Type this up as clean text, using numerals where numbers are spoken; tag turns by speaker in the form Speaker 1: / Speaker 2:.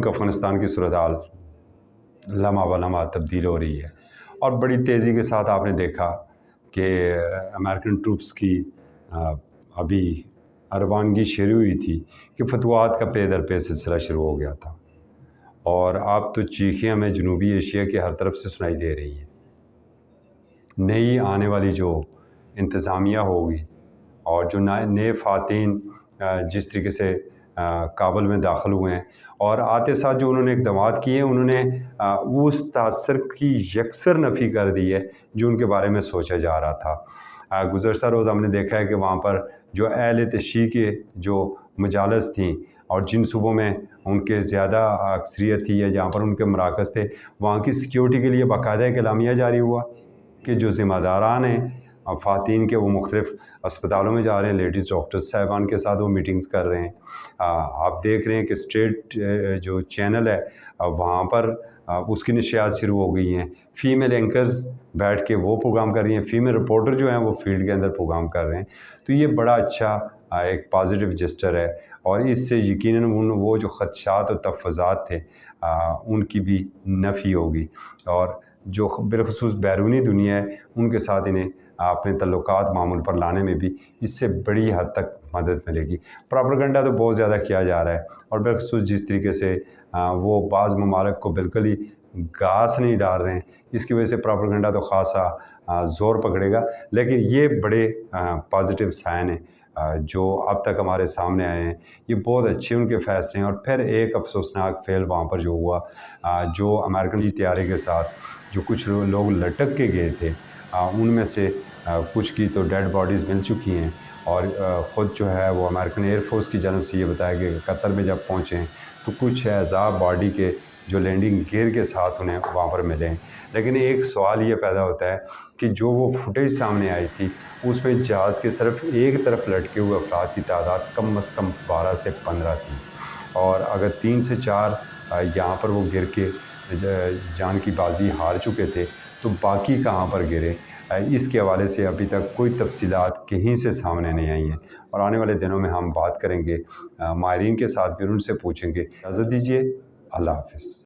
Speaker 1: ملک افغانستان کی صورتحال لمحہ بہ لمحہ تبدیل ہو رہی ہے، اور بڑی تیزی کے ساتھ آپ نے دیکھا کہ امریکن ٹروپس کی ابھی روانگی شروع ہوئی تھی کہ فتوحات کا پے در پے سلسلہ شروع ہو گیا تھا، اور اب تو چیخیں ہمیں جنوبی ایشیا کے ہر طرف سے سنائی دے رہی ہیں۔ نئی آنے والی جو انتظامیہ ہوگی اور جو نئے خواتین جس طریقے سے کابل میں داخل ہوئے ہیں، اور آتے ساتھ جو انہوں نے اقدامات کیے ہیں، انہوں نے اس تاثر کی یکسر نفی کر دی ہے جو ان کے بارے میں سوچا جا رہا تھا۔ گزشتہ روز ہم نے دیکھا ہے کہ وہاں پر جو اہل تشیع کے جو مجالس تھیں اور جن صوبوں میں ان کے زیادہ اکثریت تھی یا جہاں پر ان کے مراکز تھے، وہاں کی سیکیورٹی کے لیے باقاعدہ ایک اعلامیہ جاری ہوا کہ جو ذمہ داران ہیں خواتین کے، وہ مختلف اسپتالوں میں جا رہے ہیں، لیڈیز ڈاکٹرز صاحبان کے ساتھ وہ میٹنگز کر رہے ہیں۔ آپ دیکھ رہے ہیں کہ اسٹیٹ جو چینل ہے وہاں پر اس کی نشریات شروع ہو گئی ہیں، فیمیل اینکرز بیٹھ کے وہ پروگرام کر رہی ہیں، فیمیل رپورٹر جو ہیں وہ فیلڈ کے اندر پروگرام کر رہے ہیں۔ تو یہ بڑا اچھا ایک پازیٹیو جسٹر ہے، اور اس سے یقیناً وہ جو خدشات اور تحفظات تھے ان کی بھی نفی ہوگی، اور جو بالخصوص بیرونی دنیا ہے ان کے ساتھ انہیں اپنے تعلقات معمول پر لانے میں بھی اس سے بڑی حد تک مدد ملے گی۔ پراپیگنڈا تو بہت زیادہ کیا جا رہا ہے، اور بالخصوص جس طریقے سے وہ بعض ممالک کو بالکل ہی گھاس نہیں ڈال رہے ہیں، اس کی وجہ سے پراپیگنڈا تو خاصا زور پکڑے گا، لیکن یہ بڑے پازیٹیو سائن ہیں جو اب تک ہمارے سامنے آئے ہیں، یہ بہت اچھے ان کے فیصلے ہیں۔ اور پھر ایک افسوسناک فعل وہاں پر جو ہوا، جو امریکن طیارے کے ساتھ جو کچھ لوگ لٹک کے گئے تھے، ان میں سے کچھ کی تو ڈیڈ باڈیز مل چکی ہیں، اور خود جو ہے وہ امریکن ایئر فورس کی جانب سے یہ بتایا کہ قطر میں جب پہنچیں تو کچھ اعضاء باڈی کے جو لینڈنگ گیئر کے ساتھ انہیں وہاں پر ملے ہیں۔ لیکن ایک سوال یہ پیدا ہوتا ہے کہ جو وہ فوٹیج سامنے آئی تھی اس میں جہاز کے صرف ایک طرف لٹکے ہوئے افراد کی تعداد کم از کم 12 سے 15 تھی، اور اگر 3 سے 4 یہاں پر وہ گر کے جان کی بازی ہار چکے تھے تو باقی کہاں پر گرے، اس کے حوالے سے ابھی تک کوئی تفصیلات کہیں سے سامنے نہیں آئی ہیں، اور آنے والے دنوں میں ہم بات کریں گے ماہرین کے ساتھ، پھر ان سے پوچھیں گے۔ اجازت دیجیے، اللہ حافظ۔